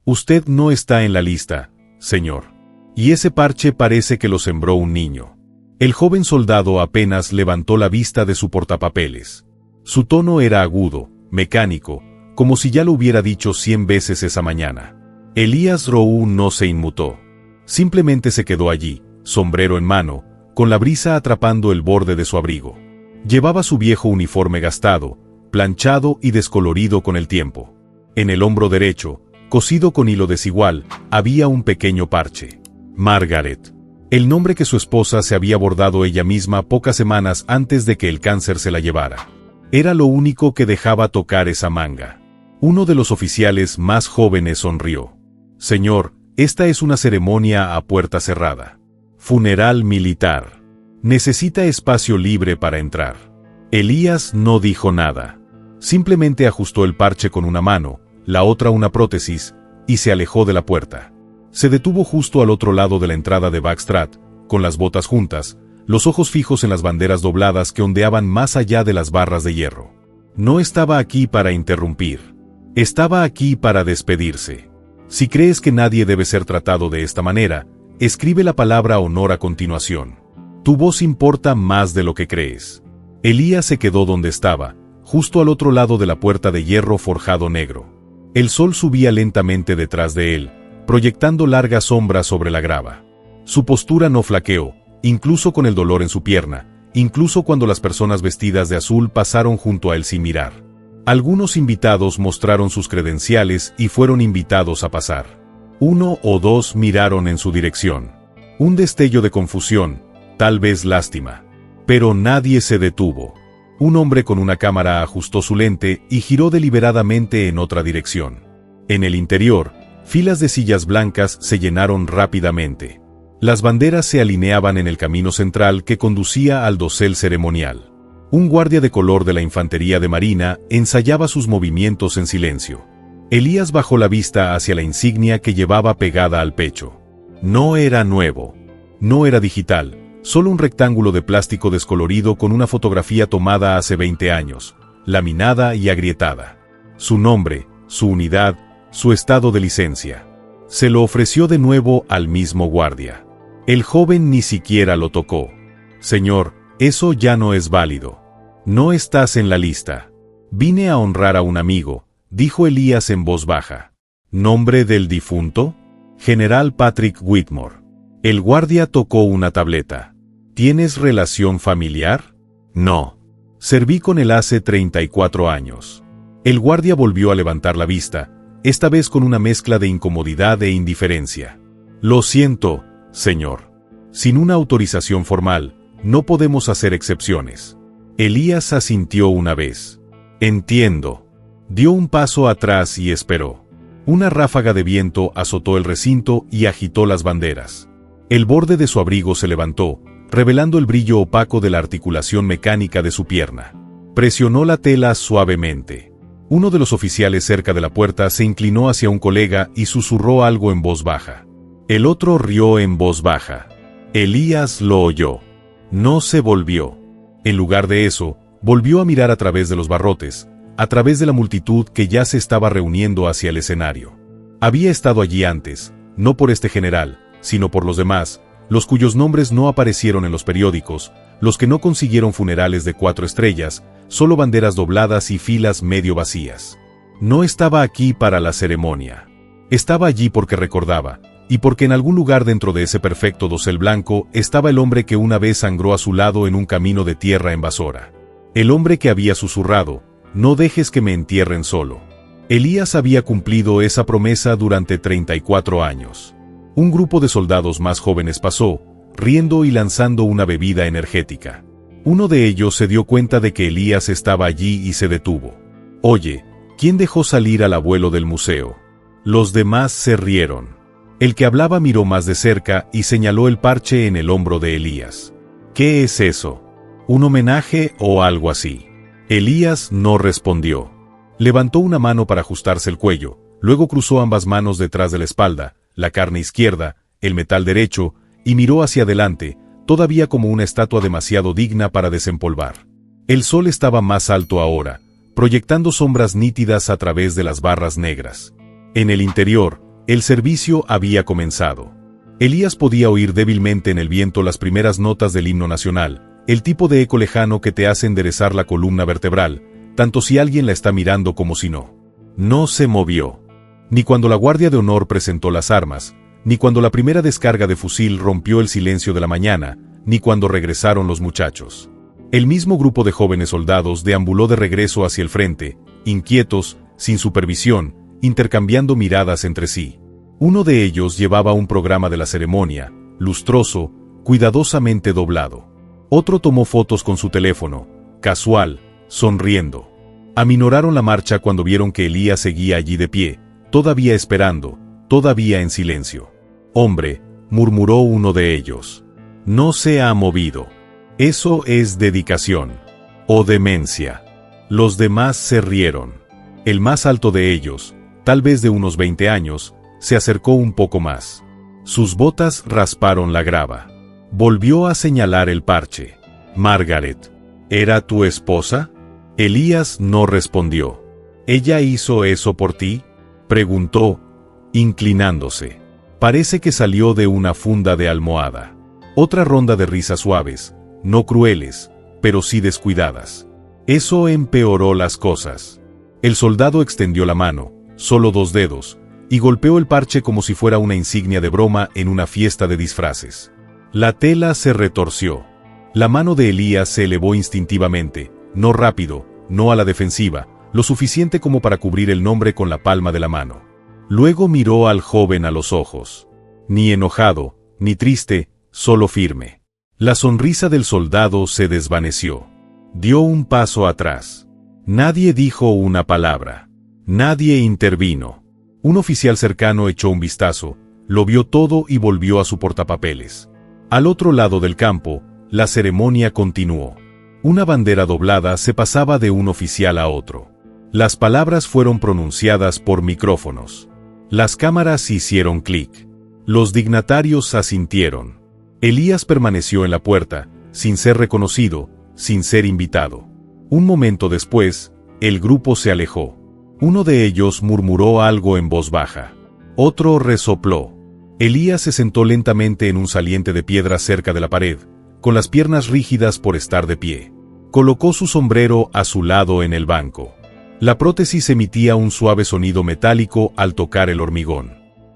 Usted no está en la lista, señor. Y ese parche parece que lo sembró un niño. El joven soldado apenas levantó la vista de su portapapeles. Su tono era agudo, mecánico, como si ya lo hubiera dicho 100 veces esa mañana. Elías Roux no se inmutó. Simplemente se quedó allí, sombrero en mano, con la brisa atrapando el borde de su abrigo. Llevaba su viejo uniforme gastado, planchado y descolorido con el tiempo. En el hombro derecho, cosido con hilo desigual, había un pequeño parche. Margaret. El nombre que su esposa se había bordado ella misma pocas semanas antes de que el cáncer se la llevara. Era lo único que dejaba tocar esa manga. Uno de los oficiales más jóvenes sonrió. Señor, esta es una ceremonia a puerta cerrada. Funeral militar. Necesita espacio libre para entrar. Elías no dijo nada. Simplemente ajustó el parche con una mano, la otra una prótesis, y se alejó de la puerta. Se detuvo justo al otro lado de la entrada de Backstrat, con las botas juntas, los ojos fijos en las banderas dobladas que ondeaban más allá de las barras de hierro. No estaba aquí para interrumpir. Estaba aquí para despedirse. Si crees que nadie debe ser tratado de esta manera, escribe la palabra honor a continuación. Tu voz importa más de lo que crees. Elías se quedó donde estaba, justo al otro lado de la puerta de hierro forjado negro. El sol subía lentamente detrás de él, proyectando largas sombras sobre la grava. Su postura no flaqueó, incluso con el dolor en su pierna, incluso cuando las personas vestidas de azul pasaron junto a él sin mirar. Algunos invitados mostraron sus credenciales y fueron invitados a pasar. 1 o 2 miraron en su dirección. Un destello de confusión, tal vez lástima. Pero nadie se detuvo. Un hombre con una cámara ajustó su lente y giró deliberadamente en otra dirección. En el interior, filas de sillas blancas se llenaron rápidamente. Las banderas se alineaban en el camino central que conducía al dosel ceremonial. Un guardia de color de la infantería de marina ensayaba sus movimientos en silencio. Elías bajó la vista hacia la insignia que llevaba pegada al pecho. No era nuevo. No era digital, solo un rectángulo de plástico descolorido con una fotografía tomada hace 20 años, laminada y agrietada. Su nombre, su unidad, su estado de licencia. Se lo ofreció de nuevo al mismo guardia. El joven ni siquiera lo tocó. Señor, eso ya no es válido. No estás en la lista. Vine a honrar a un amigo, dijo Elías en voz baja. ¿Nombre del difunto? General Patrick Whitmore. El guardia tocó una tableta. ¿Tienes relación familiar? No. Serví con él hace 34 años. El guardia volvió a levantar la vista, esta vez con una mezcla de incomodidad e indiferencia. Lo siento, señor. Sin una autorización formal, no podemos hacer excepciones. Elías asintió una vez. Entiendo. Dio un paso atrás y esperó. Una ráfaga de viento azotó el recinto y agitó las banderas. El borde de su abrigo se levantó, revelando el brillo opaco de la articulación mecánica de su pierna. Presionó la tela suavemente. Uno de los oficiales cerca de la puerta se inclinó hacia un colega y susurró algo en voz baja. El otro rió en voz baja. Elías lo oyó. No se volvió. En lugar de eso, volvió a mirar a través de los barrotes, a través de la multitud que ya se estaba reuniendo hacia el escenario. Había estado allí antes, no por este general, sino por los demás, los cuyos nombres no aparecieron en los periódicos, los que no consiguieron funerales de 4 estrellas, solo banderas dobladas y filas medio vacías. No estaba aquí para la ceremonia. Estaba allí porque recordaba, y porque en algún lugar dentro de ese perfecto dosel blanco estaba el hombre que una vez sangró a su lado en un camino de tierra invasora. El hombre que había susurrado, no dejes que me entierren solo. Elías había cumplido esa promesa durante 34 años. Un grupo de soldados más jóvenes pasó, riendo y lanzando una bebida energética. Uno de ellos se dio cuenta de que Elías estaba allí y se detuvo. Oye, ¿quién dejó salir al abuelo del museo? Los demás se rieron. El que hablaba miró más de cerca y señaló el parche en el hombro de Elías. ¿Qué es eso? ¿Un homenaje o algo así? Elías no respondió. Levantó una mano para ajustarse el cuello, luego cruzó ambas manos detrás de la espalda, la carne izquierda, el metal derecho, y miró hacia adelante, todavía como una estatua demasiado digna para desempolvar. El sol estaba más alto ahora, proyectando sombras nítidas a través de las barras negras. En el interior, El servicio había comenzado. Elías podía oír débilmente en el viento las primeras notas del himno nacional, el tipo de eco lejano que te hace enderezar la columna vertebral, tanto si alguien la está mirando como si no. No se movió. Ni cuando la Guardia de Honor presentó las armas, ni cuando la primera descarga de fusil rompió el silencio de la mañana, ni cuando regresaron los muchachos. El mismo grupo de jóvenes soldados deambuló de regreso hacia el frente, inquietos, sin supervisión, intercambiando miradas entre sí. Uno de ellos llevaba un programa de la ceremonia, lustroso, cuidadosamente doblado. Otro tomó fotos con su teléfono, casual, sonriendo. Aminoraron la marcha cuando vieron que Elías seguía allí de pie, todavía esperando, todavía en silencio. «Hombre», murmuró uno de ellos. «No se ha movido. Eso es dedicación. O demencia». Los demás se rieron. El más alto de ellos, tal vez de unos 20 años, se acercó un poco más. Sus botas rasparon la grava. Volvió a señalar el parche. «Margaret, ¿era tu esposa?» Elías no respondió. «¿Ella hizo eso por ti?», preguntó, inclinándose. Parece que salió de una funda de almohada. Otra ronda de risas suaves, no crueles, pero sí descuidadas. Eso empeoró las cosas. El soldado extendió la mano, solo 2 dedos, y golpeó el parche como si fuera una insignia de broma en una fiesta de disfraces. La tela se retorció. La mano de Elías se elevó instintivamente, no rápido, no a la defensiva, lo suficiente como para cubrir el nombre con la palma de la mano. Luego miró al joven a los ojos. Ni enojado, ni triste, solo firme. La sonrisa del soldado se desvaneció. Dio un paso atrás. Nadie dijo una palabra. Nadie intervino. Un oficial cercano echó un vistazo, lo vio todo y volvió a su portapapeles. Al otro lado del campo, la ceremonia continuó. Una bandera doblada se pasaba de un oficial a otro. Las palabras fueron pronunciadas por micrófonos. Las cámaras hicieron clic. Los dignatarios asintieron. Elías permaneció en la puerta, sin ser reconocido, sin ser invitado. Un momento después, el grupo se alejó. Uno de ellos murmuró algo en voz baja. Otro resopló. Elías se sentó lentamente en un saliente de piedra cerca de la pared, con las piernas rígidas por estar de pie. Colocó su sombrero a su lado en el banco. La prótesis emitía un suave sonido metálico al tocar el hormigón.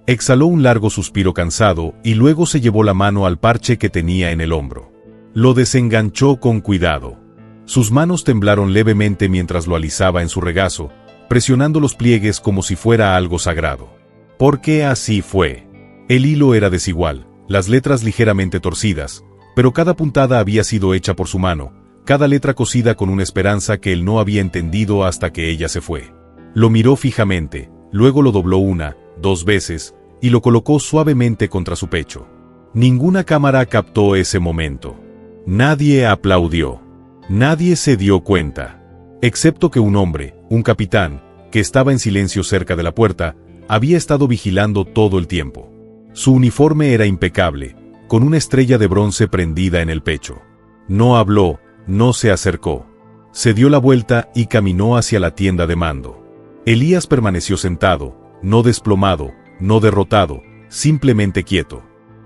Exhaló un largo suspiro cansado y luego se llevó la mano al parche que tenía en el hombro. Lo desenganchó con cuidado. Sus manos temblaron levemente mientras lo alisaba en su regazo, presionando los pliegues como si fuera algo sagrado. Porque así fue. El hilo era desigual, las letras ligeramente torcidas, pero cada puntada había sido hecha por su mano, cada letra cosida con una esperanza que él no había entendido hasta que ella se fue. Lo miró fijamente, luego lo dobló 1, 2 veces, y lo colocó suavemente contra su pecho. Ninguna cámara captó ese momento. Nadie aplaudió. Nadie se dio cuenta. Excepto que un hombre, un capitán, que estaba en silencio cerca de la puerta, había estado vigilando todo el tiempo. Su uniforme era impecable, con una estrella de bronce prendida en el pecho. No habló, no se acercó. Se dio la vuelta y caminó hacia la tienda de mando. Elías permaneció sentado, no desplomado, no derrotado, simplemente quieto.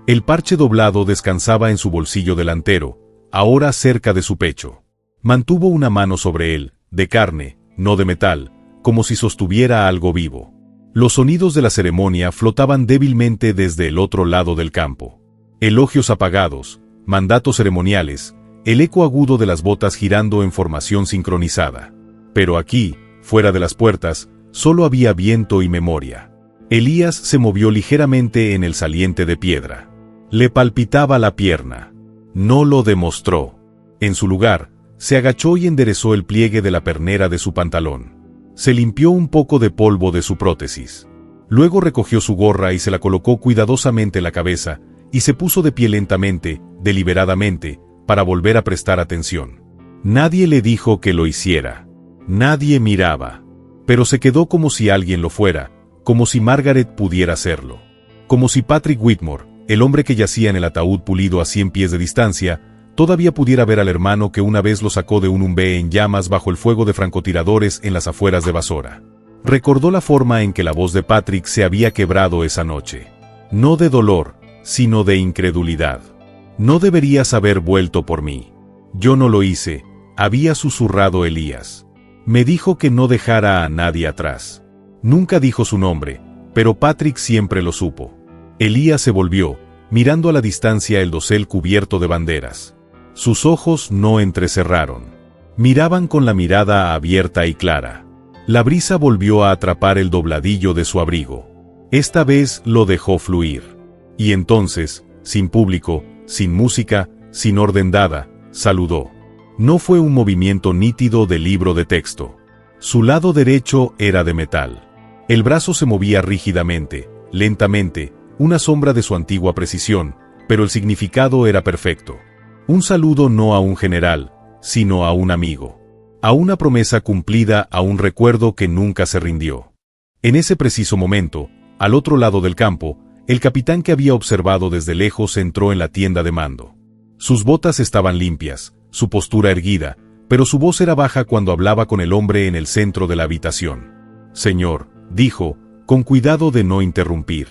El parche doblado descansaba en su bolsillo delantero, ahora cerca de su pecho. Mantuvo una mano sobre él, de carne, no de metal, como si sostuviera algo vivo. Los sonidos de la ceremonia flotaban débilmente desde el otro lado del campo. Elogios apagados, mandatos ceremoniales, el eco agudo de las botas girando en formación sincronizada. Pero aquí, fuera de las puertas, solo había viento y memoria. Elías se movió ligeramente en el saliente de piedra. Le palpitaba la pierna. No lo demostró. En su lugar, se agachó y enderezó el pliegue de la pernera de su pantalón. Se limpió un poco de polvo de su prótesis. Luego recogió su gorra y se la colocó cuidadosamente en la cabeza, y se puso de pie lentamente, deliberadamente, para volver a prestar atención. Nadie le dijo que lo hiciera. Nadie miraba. Pero se quedó como si alguien lo fuera, como si Margaret pudiera hacerlo. Como si Patrick Whitmore, el hombre que yacía en el ataúd pulido a 100 pies de distancia, todavía pudiera ver al hermano que una vez lo sacó de un Humvee en llamas bajo el fuego de francotiradores en las afueras de Basora. Recordó la forma en que la voz de Patrick se había quebrado esa noche. No de dolor, sino de incredulidad. No deberías haber vuelto por mí. Yo no lo hice, había susurrado Elías. Me dijo que no dejara a nadie atrás. Nunca dijo su nombre, pero Patrick siempre lo supo. Elías se volvió, mirando a la distancia el dosel cubierto de banderas. Sus ojos no entrecerraron. Miraban con la mirada abierta y clara. La brisa volvió a atrapar el dobladillo de su abrigo. Esta vez lo dejó fluir. Y entonces, sin público, sin música, sin orden dada, saludó. No fue un movimiento nítido de libro de texto. Su lado derecho era de metal. El brazo se movía rígidamente, lentamente, una sombra de su antigua precisión, pero el significado era perfecto. Un saludo no a un general, sino a un amigo. A una promesa cumplida, a un recuerdo que nunca se rindió. En ese preciso momento, al otro lado del campo, el capitán que había observado desde lejos entró en la tienda de mando. Sus botas estaban limpias, su postura erguida, pero su voz era baja cuando hablaba con el hombre en el centro de la habitación. «Señor», dijo, con cuidado de no interrumpir.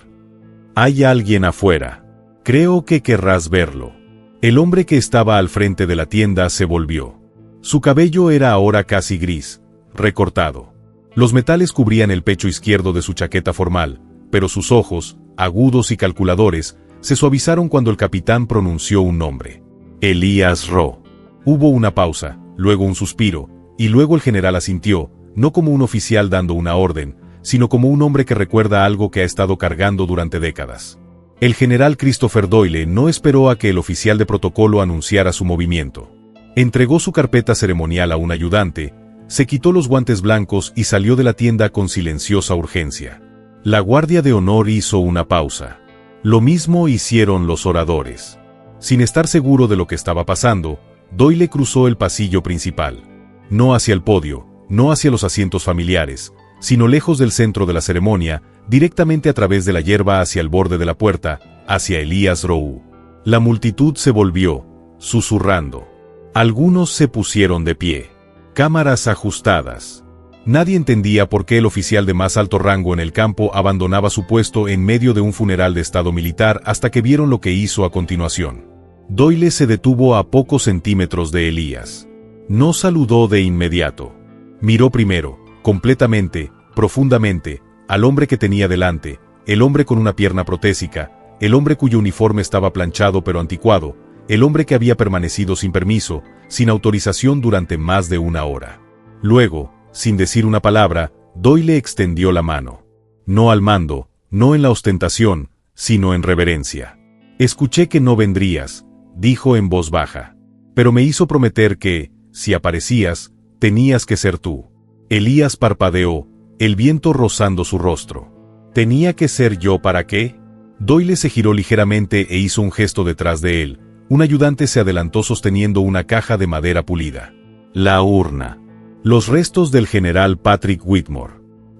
«Hay alguien afuera. Creo que querrás verlo». El hombre que estaba al frente de la tienda se volvió. Su cabello era ahora casi gris, recortado. Los metales cubrían el pecho izquierdo de su chaqueta formal, pero sus ojos, agudos y calculadores, se suavizaron cuando el capitán pronunció un nombre. Elías Ro. Hubo una pausa, luego un suspiro, y luego el general asintió, no como un oficial dando una orden, sino como un hombre que recuerda algo que ha estado cargando durante décadas. El general Christopher Doyle no esperó a que el oficial de protocolo anunciara su movimiento. Entregó su carpeta ceremonial a un ayudante, se quitó los guantes blancos y salió de la tienda con silenciosa urgencia. La guardia de honor hizo una pausa. Lo mismo hicieron los oradores. Sin estar seguro de lo que estaba pasando, Doyle cruzó el pasillo principal. No hacia el podio, no hacia los asientos familiares, sino lejos del centro de la ceremonia, directamente a través de la hierba hacia el borde de la puerta, hacia Elías Rowe. La multitud se volvió, susurrando. Algunos se pusieron de pie. Cámaras ajustadas. Nadie entendía por qué el oficial de más alto rango en el campo abandonaba su puesto en medio de un funeral de estado militar hasta que vieron lo que hizo a continuación. Doyle se detuvo a pocos centímetros de Elías. No saludó de inmediato. Miró primero, completamente, profundamente, al hombre que tenía delante, el hombre con una pierna protésica, el hombre cuyo uniforme estaba planchado pero anticuado, el hombre que había permanecido sin permiso, sin autorización durante más de una hora. Luego, sin decir una palabra, Doyle extendió la mano. No al mando, no en la ostentación, sino en reverencia. «Escuché que no vendrías», dijo en voz baja. «Pero me hizo prometer que, si aparecías, tenías que ser tú». Elías parpadeó, el viento rozando su rostro. «¿Tenía que ser yo para qué?» Doyle se giró ligeramente e hizo un gesto detrás de él. Un ayudante se adelantó sosteniendo una caja de madera pulida. La urna. Los restos del general Patrick Whitmore.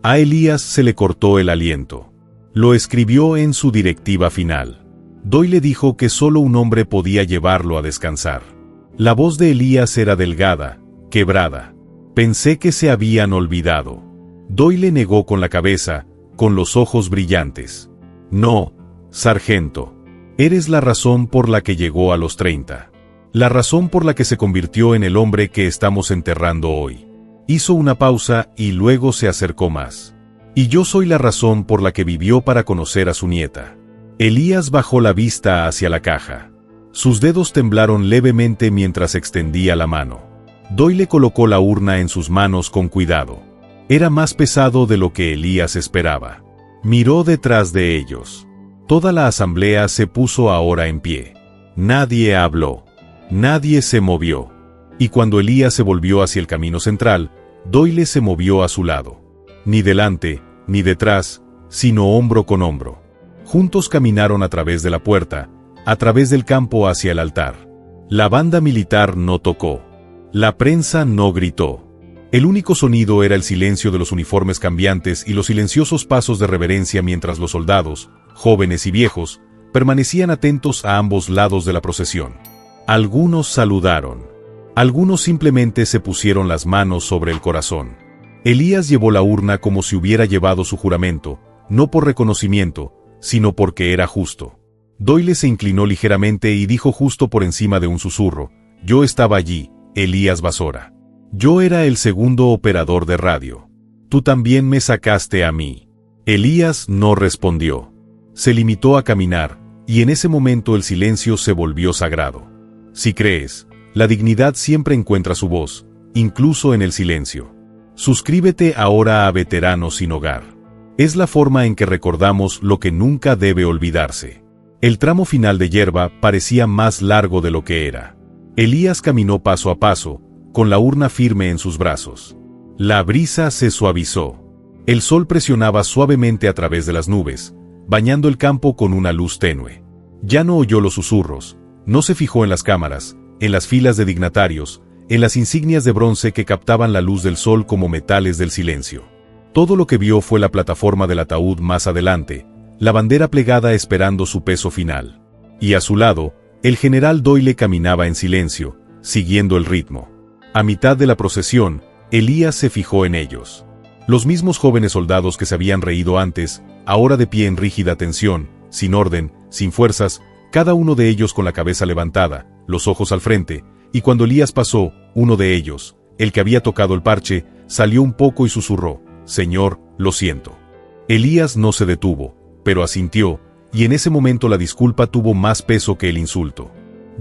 A Elías se le cortó el aliento. Lo escribió en su directiva final. Doyle dijo que solo un hombre podía llevarlo a descansar. La voz de Elías era delgada, quebrada. Pensé que se habían olvidado. Doyle negó con la cabeza, con los ojos brillantes. No, sargento. Eres la razón por la que llegó a los 30. La razón por la que se convirtió en el hombre que estamos enterrando hoy. Hizo una pausa y luego se acercó más. Y yo soy la razón por la que vivió para conocer a su nieta. Elías bajó la vista hacia la caja. Sus dedos temblaron levemente mientras extendía la mano. Doyle colocó la urna en sus manos con cuidado. Era más pesado de lo que Elías esperaba. Miró detrás de ellos. Toda la asamblea se puso ahora en pie. Nadie habló. Nadie se movió. Y cuando Elías se volvió hacia el camino central, Doyle se movió a su lado. Ni delante, ni detrás, sino hombro con hombro. Juntos caminaron a través de la puerta, a través del campo hacia el altar. La banda militar no tocó. La prensa no gritó. El único sonido era el silencio de los uniformes cambiantes y los silenciosos pasos de reverencia mientras los soldados, jóvenes y viejos, permanecían atentos a ambos lados de la procesión. Algunos saludaron. Algunos simplemente se pusieron las manos sobre el corazón. Elías llevó la urna como si hubiera llevado su juramento, no por reconocimiento, sino porque era justo. Doyle se inclinó ligeramente y dijo justo por encima de un susurro: «Yo estaba allí, Elías Basora. Yo era el segundo operador de radio. Tú también me sacaste a mí». Elías no respondió. Se limitó a caminar, y en ese momento el silencio se volvió sagrado. Si crees, la dignidad siempre encuentra su voz, incluso en el silencio. Suscríbete ahora a Veteranos sin Hogar. Es la forma en que recordamos lo que nunca debe olvidarse. El tramo final de Yerba parecía más largo de lo que era. Elías caminó paso a paso, con la urna firme en sus brazos. La brisa se suavizó. El sol presionaba suavemente a través de las nubes, bañando el campo con una luz tenue. Ya no oyó los susurros, no se fijó en las cámaras, en las filas de dignatarios, en las insignias de bronce que captaban la luz del sol como metales del silencio. Todo lo que vio fue la plataforma del ataúd más adelante, la bandera plegada esperando su peso final. Y a su lado, el general Doyle caminaba en silencio, siguiendo el ritmo. A mitad de la procesión, Elías se fijó en ellos. Los mismos jóvenes soldados que se habían reído antes, ahora de pie en rígida tensión, sin orden, sin fuerzas, cada uno de ellos con la cabeza levantada, los ojos al frente, y cuando Elías pasó, uno de ellos, el que había tocado el parche, salió un poco y susurró: «Señor, lo siento». Elías no se detuvo, pero asintió, y en ese momento la disculpa tuvo más peso que el insulto.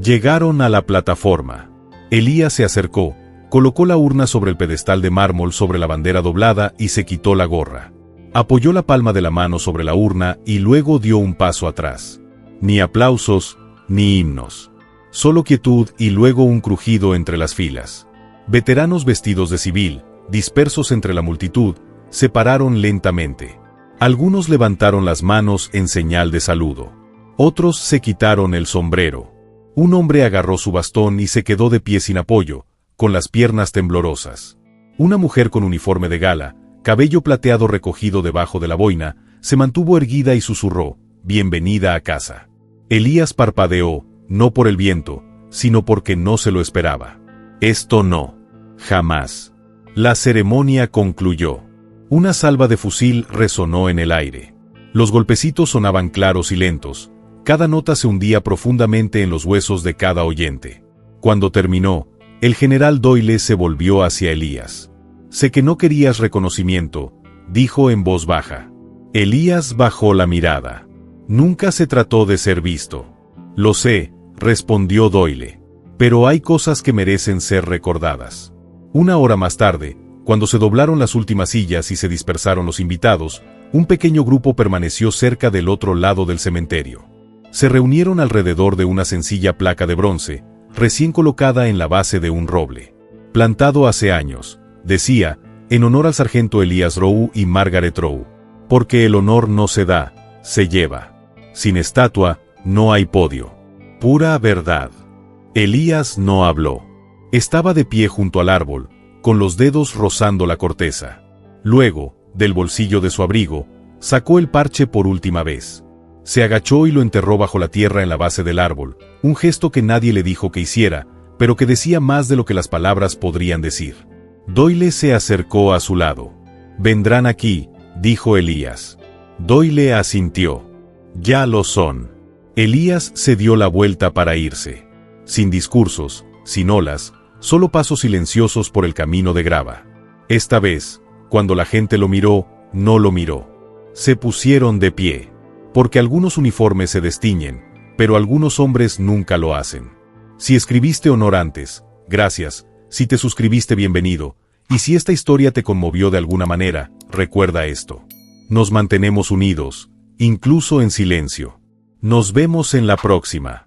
Llegaron a la plataforma. Elías se acercó, colocó la urna sobre el pedestal de mármol sobre la bandera doblada y se quitó la gorra. Apoyó la palma de la mano sobre la urna y luego dio un paso atrás. Ni aplausos, ni himnos. Solo quietud y luego un crujido entre las filas. Veteranos vestidos de civil, dispersos entre la multitud, se pararon lentamente. Algunos levantaron las manos en señal de saludo. Otros se quitaron el sombrero. Un hombre agarró su bastón y se quedó de pie sin apoyo, con las piernas temblorosas. Una mujer con uniforme de gala, cabello plateado recogido debajo de la boina, se mantuvo erguida y susurró: «Bienvenida a casa». Elías parpadeó, no por el viento, sino porque no se lo esperaba. Esto no. Jamás. La ceremonia concluyó. Una salva de fusil resonó en el aire. Los golpecitos sonaban claros y lentos. Cada nota se hundía profundamente en los huesos de cada oyente. Cuando terminó, el general Doyle se volvió hacia Elías. «Sé que no querías reconocimiento», dijo en voz baja. Elías bajó la mirada. «Nunca se trató de ser visto». «Lo sé», respondió Doyle. «Pero hay cosas que merecen ser recordadas». Una hora más tarde, cuando se doblaron las últimas sillas y se dispersaron los invitados, un pequeño grupo permaneció cerca del otro lado del cementerio. Se reunieron alrededor de una sencilla placa de bronce, recién colocada en la base de un roble. «Plantado hace años», decía, en honor al sargento Elías Rowe y Margaret Rowe. «Porque el honor no se da, se lleva. Sin estatua, no hay podio». Pura verdad. Elías no habló. Estaba de pie junto al árbol, con los dedos rozando la corteza. Luego, del bolsillo de su abrigo, sacó el parche por última vez. Se agachó y lo enterró bajo la tierra en la base del árbol, un gesto que nadie le dijo que hiciera, pero que decía más de lo que las palabras podrían decir. Doyle se acercó a su lado. «Vendrán aquí», dijo Elías. Doyle asintió. «Ya lo son». Elías se dio la vuelta para irse. Sin discursos, sin olas, solo pasos silenciosos por el camino de grava. Esta vez, cuando la gente lo miró, no lo miró. Se pusieron de pie. Porque algunos uniformes se destiñen, pero algunos hombres nunca lo hacen. Si escribiste honor antes, gracias. Si te suscribiste, bienvenido. Y si esta historia te conmovió de alguna manera, recuerda esto. Nos mantenemos unidos, incluso en silencio. Nos vemos en la próxima.